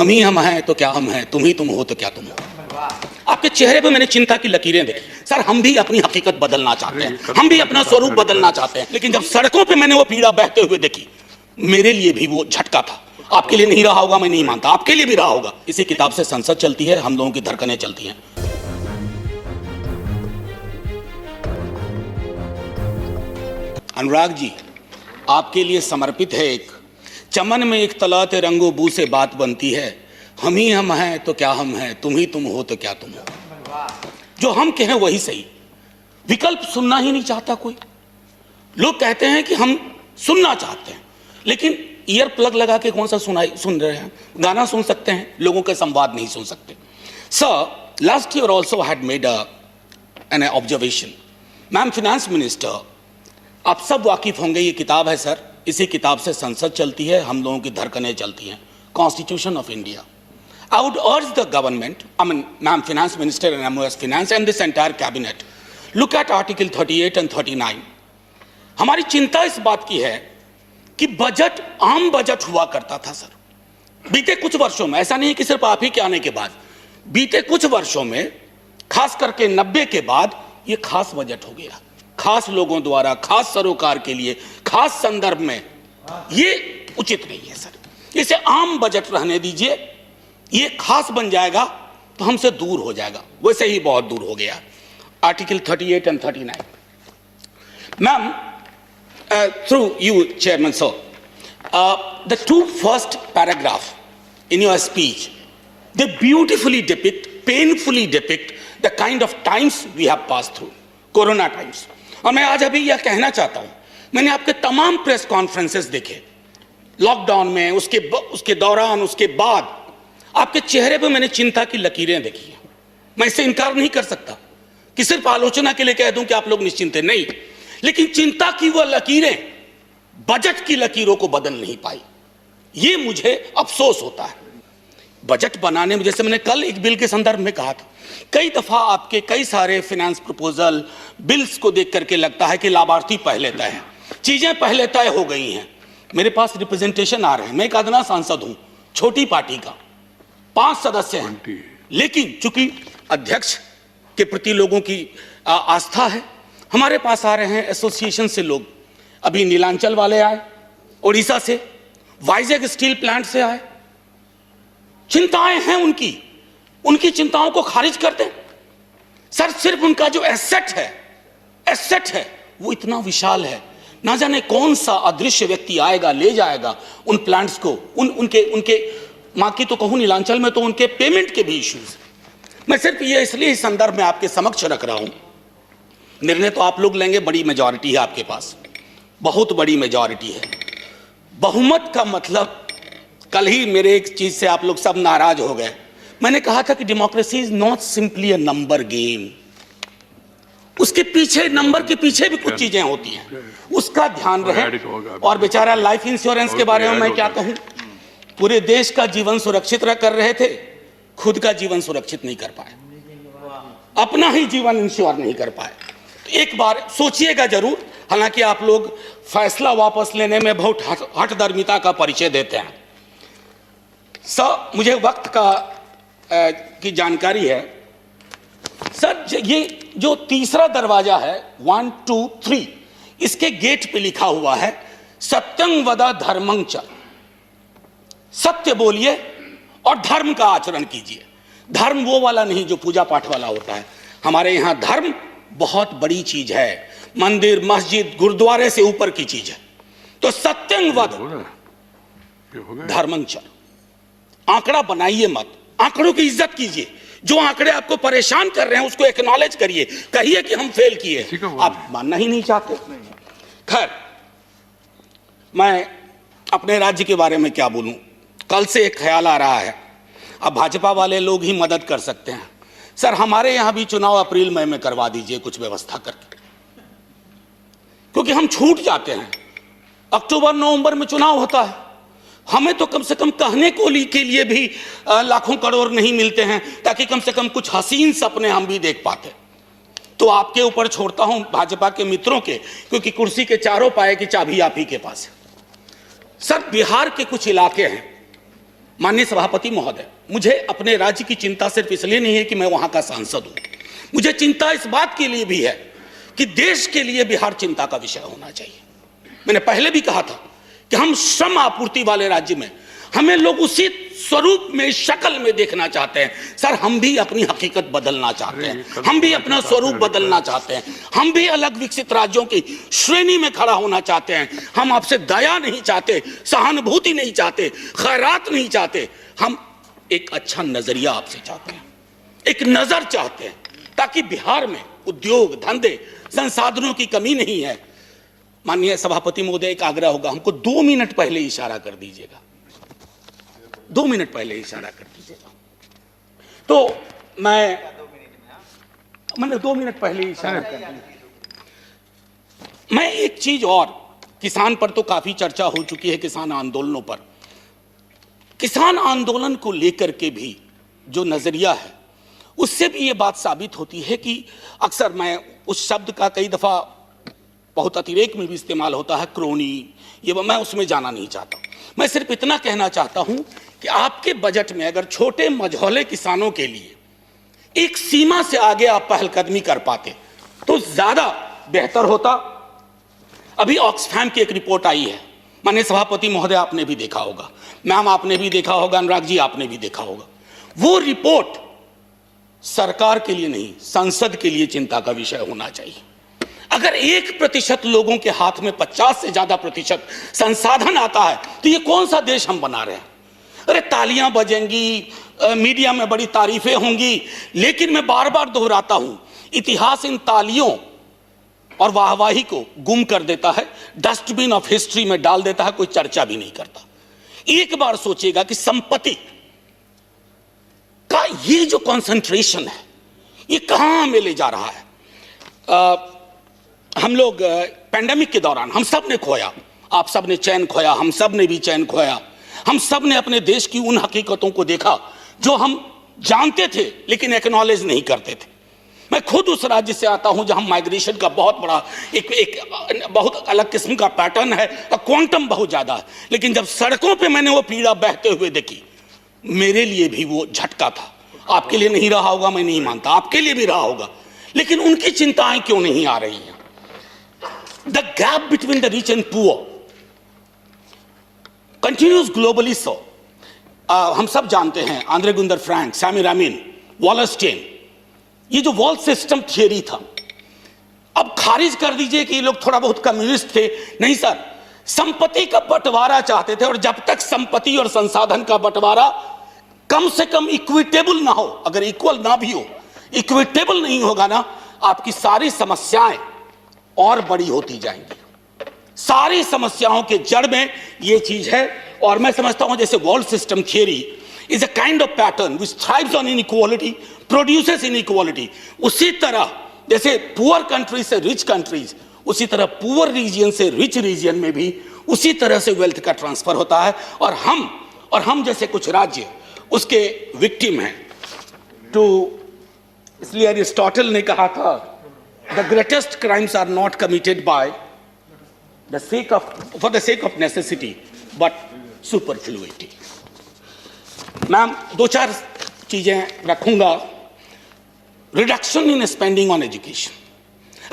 हम ही हम हैं तो क्या हम हैं, तुम ही तुम हो तो क्या तुम हो। आपके चेहरे पे मैंने चिंता की लकीरें देखी। सर हम भी अपनी हकीकत बदलना चाहते हैं, हम भी अपना स्वरूप बदलना चाहते हैं, लेकिन जब सड़कों पे मैंने वो पीड़ा बहते हुए देखी, मेरे लिए भी वो झटका था। आपके लिए नहीं रहा होगा, मैं नहीं मानता, आपके लिए भी रहा होगा। इसी किताब से संसद चलती है, हम लोगों की धड़कनें चलती हैं। अनुराग जी, आपके लिए समर्पित है एक चमन में एक तलाते रंगो बू से बात बनती है, हम ही हम हैं तो क्या हम हैं, तुम ही तुम हो तो क्या तुम हो। जो हम कहें वही सही, विकल्प सुनना ही नहीं चाहता कोई। लोग कहते हैं कि हम सुनना चाहते हैं, लेकिन ईयर प्लग लगा के कौन सा सुन रहे हैं। गाना सुन सकते हैं, लोगों के संवाद नहीं सुन सकते। Sir, last year also had made an observation. Ma'am finance minister, आप सब वाकिफ होंगे, ये किताब है सर, इसी किताब से संसद चलती है, हम लोगों की धड़कनें चलती हैं, constitution of India. I would अर्ज the government, I mean ma'am finance minister and MOS finance and this entire cabinet, look at article 38 and 39। हमारी चिंता इस बात की है कि बजट आम बजट हुआ करता था सर बीते कुछ वर्षों में, ऐसा नहीं कि सिर्फ आप ही के आने के बाद, बीते कुछ वर्षों में, खास करके 90 के बाद, ये खास बजट हो गया, खास लोगों द्वारा, खास सरोकार के लिए, खास संदर्भ में। ये उचित नहीं है सर, इसे आम बजट रहने दीजिए। ये खास बन जाएगा तो हमसे दूर हो जाएगा, वैसे ही बहुत दूर हो गया। Article 38 and 39। Ma'am, through you chairman sir, the two first paragraph in your speech, they beautifully depict, painfully depict the kind of times we have passed through, corona times। और मैं आज अभी यह कहना चाहता हूं, मैंने आपके तमाम प्रेस कॉन्फ्रेंसेस देखे लॉकडाउन में, उसके दौरान, उसके बाद। आपके चेहरे पे मैंने चिंता की लकीरें देखी हैं। मैं इससे इनकार नहीं कर सकता कि सिर्फ आलोचना के लिए कह दूं कि आप लोग निश्चिंत हैं, नहीं, लेकिन चिंता की वो लकीरें बजट की लकीरों को बदल नहीं पाई। ये मुझे अफसोस होता है। बजट बनाने में, जैसे मैंने कल एक बिल के संदर्भ में कहा था, कई दफा आपके कई सारे फाइनेंस प्रपोजल, बिल्स को देख करके लगता है कि लाभार्थी पहले तय है, चीजें पहले तय हो गई हैं। मेरे पास रिप्रेजेंटेशन आ रहे हैं, मैं एक अदना सांसद हूं, छोटी पार्टी का, 5 सदस्य हैं, लेकिन चूंकि अध्यक्ष के प्रति लोगों की आस्था है, हमारे पास आ रहे हैं एसोसिएशन से लोग। अभी नीलांचल वाले आए, ओडिशा से, वाइजैग स्टील प्लांट से आए। चिंताएं हैं उनकी चिंताओं को खारिज कर दें सर। सिर्फ उनका जो एसेट है वो इतना विशाल है, ना जाने कौन सा अदृश्य व्यक्ति आएगा, ले जाएगा उन प्लांट्स को। उनके मां की तो कहूं, नीलांचल में तो उनके पेमेंट के भी इश्यूज। मैं सिर्फ ये इसलिए इस संदर्भ में आपके समक्ष रख रहा हूं, निर्णय तो आप लोग लेंगे, बड़ी मेजॉरिटी है आपके पास, बहुत बड़ी मेजॉरिटी है। बहुमत का मतलब, कल ही मेरे एक चीज से आप लोग सब नाराज हो गए। मैंने कहा था कि democracy is not simply a number game. उसके पीछे, नंबर के पीछे भी कुछ चीजें होती हैं, उसका ध्यान रहे। और बेचारा लाइफ इंश्योरेंस के बारे में मैं क्या कहूं, पूरे देश का जीवन सुरक्षित कर रहे थे, खुद का जीवन सुरक्षित नहीं कर पाए, अपना ही जीवन इंश्योर नहीं कर पाए। एक बार सोचिएगा जरूर। हालांकि आप लोग फैसला वापस लेने में बहुत हठधर्मिता का परिचय देते हैं सर। मुझे वक्त की जानकारी है सर। ये जो तीसरा दरवाजा है 1, 2, 3, इसके गेट पे लिखा हुआ है सत्यं वद धर्मं च, सत्य बोलिए और धर्म का आचरण कीजिए। धर्म वो वाला नहीं जो पूजा पाठ वाला होता है, हमारे यहां धर्म बहुत बड़ी चीज है, मंदिर, मस्जिद, गुरुद्वारे से ऊपर की चीज है। तो सत्यं वद धर्मं च, आंकड़ा बनाइए मत, आंकड़ों की इज्जत कीजिए। जो आंकड़े आपको परेशान कर रहे हैं उसको एक्नॉलेज करिए, कहिए कि हम फेल किए। आप मानना ही नहीं चाहते। खैर, मैं अपने राज्य के बारे में क्या बोलूं, कल से एक ख्याल आ रहा है, अब भाजपा वाले लोग ही मदद कर सकते हैं सर। हमारे यहां भी चुनाव अप्रैल मई में करवा दीजिए कुछ व्यवस्था करके, क्योंकि हम छूट जाते हैं। अक्टूबर नवंबर में चुनाव होता है, हमें तो कम से कम कहने को के लिए भी लाखों करोड़ नहीं मिलते हैं, ताकि कम से कम कुछ हसीन सपने हम भी देख पाते। तो आपके ऊपर छोड़ता हूं, भाजपा के मित्रों के, क्योंकि कुर्सी के चारों पाए की चाबी आप ही के पास है सर। बिहार के कुछ इलाके हैं, माननीय सभापति महोदय, मुझे अपने राज्य की चिंता सिर्फ इसलिए नहीं है कि मैं वहां का सांसद हूं, मुझे चिंता इस बात के लिए भी है कि देश के लिए बिहार चिंता का विषय होना चाहिए। मैंने पहले भी कहा था कि हम श्रम आपूर्ति वाले राज्य में हमें लोग उसी स्वरूप में, शक्ल में देखना चाहते हैं। सर, हम भी अपनी हकीकत बदलना चाहते हैं, हम भी अपना स्वरूप बदलना चाहते हैं, हम भी अलग विकसित राज्यों की श्रेणी में खड़ा होना चाहते हैं। हम आपसे दया नहीं चाहते, सहानुभूति नहीं चाहते, खैरात नहीं चाहते, हम एक अच्छा नजरिया आपसे चाहते हैं, एक नजर चाहते हैं, ताकि बिहार में उद्योग धंधे संसाधनों की कमी नहीं है। माननीय सभापति महोदय, एक आग्रह होगा, हमको 2 मिनट पहले इशारा कर दीजिएगा, 2 मिनट पहले इशारा कर दीजिएगा। तो मैंने 2 मिनट पहले इशारा कर दिया। मैं एक चीज और, किसान पर तो काफी चर्चा हो चुकी है, किसान आंदोलनों पर। किसान आंदोलन को लेकर के भी जो नजरिया है, उससे भी ये बात साबित होती है कि अक्सर, मैं उस शब्द का कई दफा बहुत अतिरेक में भी इस्तेमाल होता है, क्रोनी, ये मैं उसमें जाना नहीं चाहता। मैं सिर्फ इतना कहना चाहता हूं कि आपके बजट में अगर छोटे मझौले किसानों के लिए एक सीमा से आगे आप पहलकदमी कर पाते तो ज्यादा बेहतर होता। अभी ऑक्सफैम की एक रिपोर्ट आई है, माननीय सभापति महोदय आपने भी देखा होगा, मैम आपने भी देखा होगा, अनुराग जी आपने भी देखा होगा। वो रिपोर्ट सरकार के लिए नहीं, संसद के लिए चिंता का विषय होना चाहिए। अगर 1% लोगों के हाथ में 50 से ज्यादा प्रतिशत संसाधन आता है तो ये कौन सा देश हम बना रहे हैं? अरे तालियां बजेंगी, मीडिया में बड़ी तारीफें होंगी, लेकिन मैं बार बार दोहराता हूं, इतिहास इन तालियों और वाहवाही को गुम कर देता है, डस्टबिन ऑफ हिस्ट्री में डाल देता है, कोई चर्चा भी नहीं करता। एक बार सोचिएगा कि संपत्ति का ये जो कंसंट्रेशन है, ये कहां में ले जा रहा है। हम लोग पैंडेमिक के दौरान हम सब ने खोया, आप सब ने चैन खोया, हम सब ने भी चैन खोया। हम सब ने अपने देश की उन हकीकतों को देखा जो हम जानते थे लेकिन एक्नॉलेज नहीं करते थे। मैं खुद उस राज्य से आता हूं जहां माइग्रेशन का बहुत बड़ा एक बहुत अलग किस्म का पैटर्न है और क्वांटम बहुत ज्यादा है। लेकिन जब सड़कों पे मैंने वो पीड़ा बहते हुए देखी, मेरे लिए भी वो झटका था। आपके लिए नहीं रहा होगा, मैं नहीं मानता, आपके लिए भी रहा होगा, लेकिन उनकी चिंताएं क्यों नहीं आ रही हैं? The gap between the rich and poor continues globally so. हम सब जानते हैं आंद्रे गुंदर फ्रैंक, सैमी रामिन, वॉलस्टेन, ये जो वॉल सिस्टम थियरी था, अब खारिज कर दीजिए कि ये लोग थोड़ा बहुत कम्युनिस्ट थे। नहीं सर, संपत्ति का बंटवारा चाहते थे, और जब तक संपत्ति और संसाधन का बंटवारा कम से कम इक्विटेबल ना हो, अगर इक्वल ना भी हो, इक्विटेबल नहीं होगा ना, आपकी सारी समस्याएं और बड़ी होती जाएंगी। सारी समस्याओं के जड़ में ये चीज है। और मैं समझता हूं जैसे world system theory is a kind of pattern which thrives on inequality, produces inequality, उसी तरह जैसे पुअर कंट्रीज से रिच कंट्रीज, उसी तरह पुअर रीजन से रिच रीजन में भी उसी तरह से वेल्थ का ट्रांसफर होता है। और हम जैसे कुछ राज्य उसके विक्टिम हैं। इसलिए अरिस्टोटल ने कहा था, the greatest crimes are not committed by for the sake of necessity but superfluity. Ma'am 2-4 चीजें रखूंगा। Reduction in spending on education,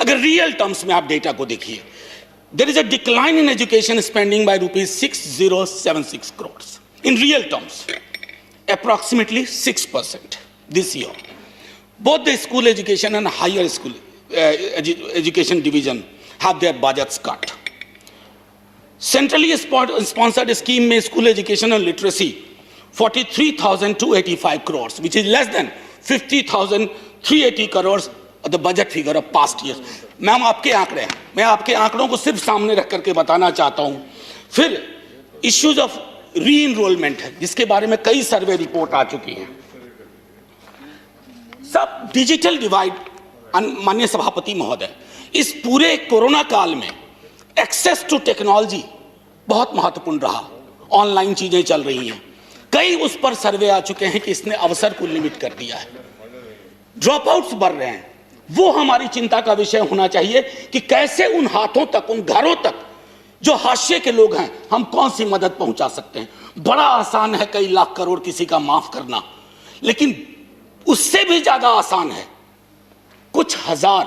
अगर रियल टर्म्स में आप डेटा को देखिए, there is a decline in education spending by ₹6076 crores in real terms, approximately 6% this year. Both the school education and higher school education division have their budgets cut. Centrally sponsored scheme में school education and literacy 43,285 crores, which is less than 50,380 crores of the budget figure of past years. Ma'am आपके आंकड़े हैं, मैं आपके आंकड़ों को सिर्फ सामने रख करके बताना चाहता हूं। फिर इश्यूज ऑफ री इनरोलमेंट है, जिसके बारे में कई सर्वे रिपोर्ट आ चुकी हैं। सब डिजिटल डिवाइड, माननीय सभापति महोदय, इस पूरे कोरोना काल में एक्सेस टू टेक्नोलॉजी बहुत महत्वपूर्ण रहा। ऑनलाइन चीजें चल रही हैं, कई उस पर सर्वे आ चुके हैं कि इसने अवसर को लिमिट कर दिया है। ड्रॉप आउट्स बढ़ रहे हैं, वो हमारी चिंता का विषय होना चाहिए कि कैसे उन हाथों तक, उन घरों तक जो हाशिए के लोग हैं, हम कौन सी मदद पहुंचा सकते हैं। बड़ा आसान है कई लाख करोड़ किसी का माफ करना, लेकिन उससे भी ज्यादा आसान है कुछ हजार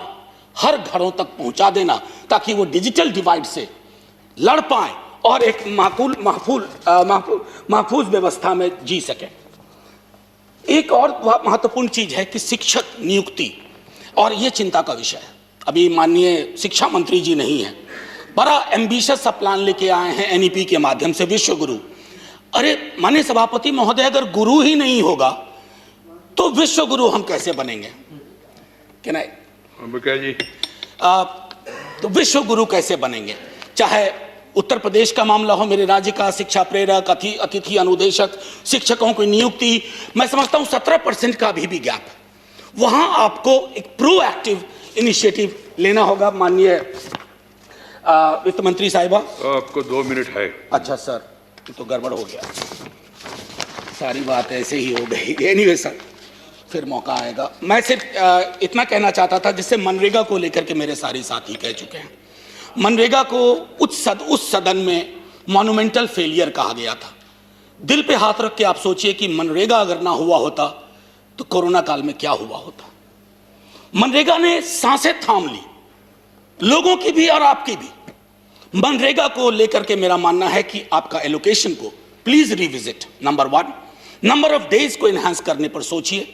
हर घरों तक पहुंचा देना, ताकि वो डिजिटल डिवाइड से लड़ पाए और एक महफूज व्यवस्था में जी सके। एक और महत्वपूर्ण चीज है कि शिक्षक नियुक्ति, और ये चिंता का विषय है। अभी माननीय शिक्षा मंत्री जी नहीं है, बड़ा एम्बिशियस सा प्लान लेके आए हैं एनईपी के माध्यम से, विश्व गुरु। अरे माननीय सभापति महोदय, अगर गुरु ही नहीं होगा तो विश्व गुरु हम कैसे बनेंगे? क्या नहीं जी? तो विश्व गुरु कैसे बनेंगे? चाहे उत्तर प्रदेश का मामला हो, मेरे राज्य का शिक्षा प्रेरक, अतिथि अनुदेशक, शिक्षकों की नियुक्ति, मैं समझता हूं 17% का अभी भी गैप। वहां आपको एक प्रोएक्टिव इनिशिएटिव लेना होगा। माननीय वित्त मंत्री साहिबा, आपको 2 मिनट है। अच्छा सर, तो गड़बड़ हो गया, सारी बात ऐसे ही हो गई। एनीवे सर, फिर मौका आएगा। मैं सिर्फ इतना कहना चाहता था, जिससे मनरेगा को लेकर के मेरे सारे साथी कह चुके हैं। मनरेगा को उस सदन में मॉन्यूमेंटल फेलियर कहा गया था। दिल पे हाथ रख के आप सोचिए कि मनरेगा अगर ना हुआ होता तो कोरोना काल में क्या हुआ होता। मनरेगा ने सांसें थाम ली, लोगों की भी और आपकी भी। मनरेगा को लेकर के मेरा मानना है कि आपका एलोकेशन को please revisit. Number 1, number of days को एनहांस करने पर सोचिए,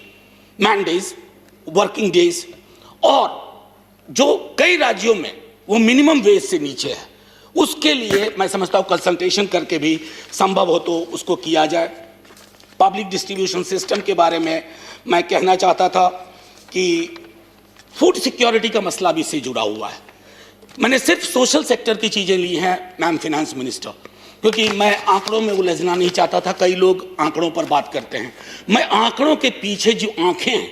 मैन डेज, वर्किंग डेज, और जो कई राज्यों में वो मिनिमम वेज से नीचे है, उसके लिए मैं समझता हूं कंसल्टेशन करके भी संभव हो तो उसको किया जाए। पब्लिक डिस्ट्रीब्यूशन सिस्टम के बारे में मैं कहना चाहता था कि फूड सिक्योरिटी का मसला भी इससे जुड़ा हुआ है। मैंने सिर्फ सोशल सेक्टर की चीजें ली हैं मैम फिनेंस मिनिस्टर, क्योंकि मैं आंकड़ों में उलझना नहीं चाहता था। कई लोग आंकड़ों पर बात करते हैं, मैं आंकड़ों के पीछे जो आंखें हैं,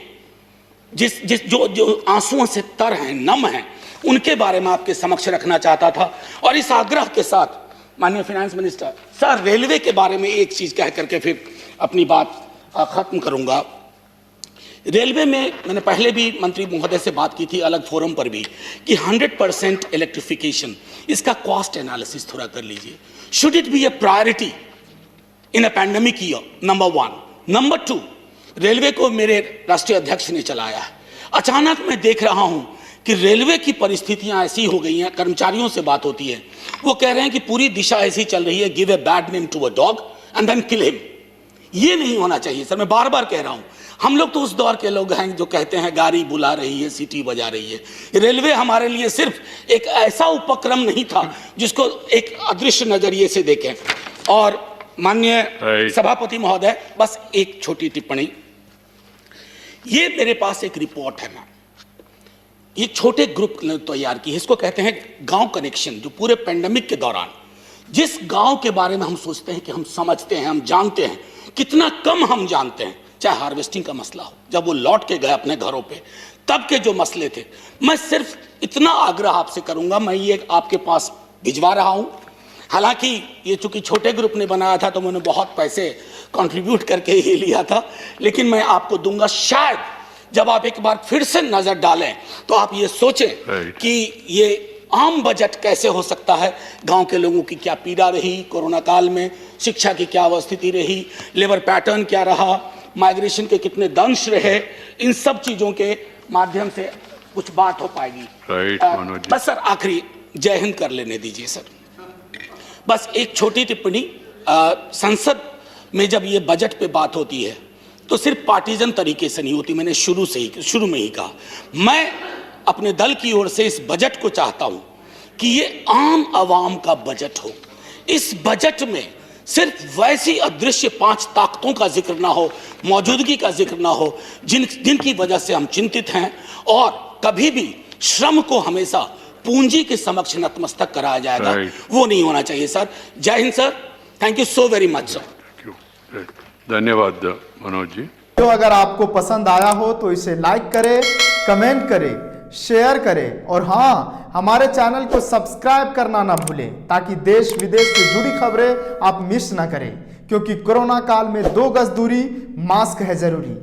जो आंसुओं से तर हैं, नम हैं, उनके बारे में आपके समक्ष रखना चाहता था। और इस आग्रह के साथ माननीय फाइनेंस मिनिस्टर सर, रेलवे के बारे में एक चीज कह करके फिर अपनी बात खत्म करूंगा। रेलवे में मैंने पहले भी मंत्री महोदय से बात की थी, अलग फोरम पर भी, कि 100% इलेक्ट्रिफिकेशन, इसका कॉस्ट एनालिसिस थोड़ा कर लीजिए। Should it be A priority in a pandemic year? Number 1। Number 2, railway को मेरे राष्ट्रीय अध्यक्ष ने चलाया है। अचानक मैं देख रहा हूं कि रेलवे की परिस्थितियां ऐसी हो गई हैं, कर्मचारियों से बात होती है, वो कह रहे हैं कि पूरी दिशा ऐसी चल रही है, give a bad name to a dog and then kill him. ये नहीं होना चाहिए सर, मैं बार बार कह रहा हूं। हम लोग तो उस दौर के लोग हैं जो कहते हैं गाड़ी बुला रही है, सीटी बजा रही है। रेलवे हमारे लिए सिर्फ एक ऐसा उपक्रम नहीं था जिसको एक अदृश्य नजरिए से देखें। और माननीय सभापति महोदय, बस एक छोटी टिप्पणी, ये मेरे पास एक रिपोर्ट है, मैम, ये छोटे ग्रुप ने तैयार की है, इसको कहते हैं गांव कनेक्शन। जो पूरे पेंडेमिक के दौरान जिस गांव के बारे में हम सोचते हैं कि हम समझते हैं, हम जानते हैं, कितना कम हम जानते हैं। चाहे हार्वेस्टिंग का मसला हो, जब वो लौट के गए अपने घरों पे, तब के जो मसले थे। मैं सिर्फ इतना आग्रह आपसे करूंगा, मैं ये आपके पास भिजवा रहा हूं। हालांकि ये चूंकि छोटे ग्रुप ने बनाया था तो मैंने बहुत पैसे कंट्रीब्यूट करके ही लिया था, लेकिन मैं आपको दूंगा। शायद जब आप एक बार फिर से नजर डालें तो आप ये सोचें कि ये आम बजट कैसे हो सकता है, गांव के लोगों की क्या पीड़ा रही कोरोना काल में, शिक्षा की क्या अवस्थिति रही, लेबर पैटर्न क्या रहा, माइग्रेशन के कितने दंश रहे, इन सब चीजों के माध्यम से कुछ बात हो पाएगी। बस सर, आखिरी जय हिंद कर लेने दीजिए सर। बस एक छोटी टिप्पणी, संसद में जब ये बजट पे बात होती है तो सिर्फ पार्टीजन तरीके से नहीं होती। मैंने शुरू में ही कहा, मैं अपने दल की ओर से इस बजट को चाहता हूं कि ये आम आवाम का बजट हो। इस बजट में सिर्फ वैसी अदृश्य 5 ताकतों का जिक्र ना हो, मौजूदगी का जिक्र ना हो, जिनकी वजह से हम चिंतित हैं। और कभी भी श्रम को हमेशा पूंजी के समक्ष नतमस्तक कराया जाएगा, वो नहीं होना चाहिए सर। जय Hind sir, thank you so very much sir. धन्यवाद मनोज जी। तो अगर आपको पसंद आया हो तो इसे लाइक करें, कमेंट करें, शेयर करें और हाँ, हमारे चैनल को सब्सक्राइब करना ना भूलें, ताकि देश विदेश से जुड़ी खबरें आप मिस ना करें। क्योंकि कोरोना काल में 2 गज दूरी, मास्क है जरूरी।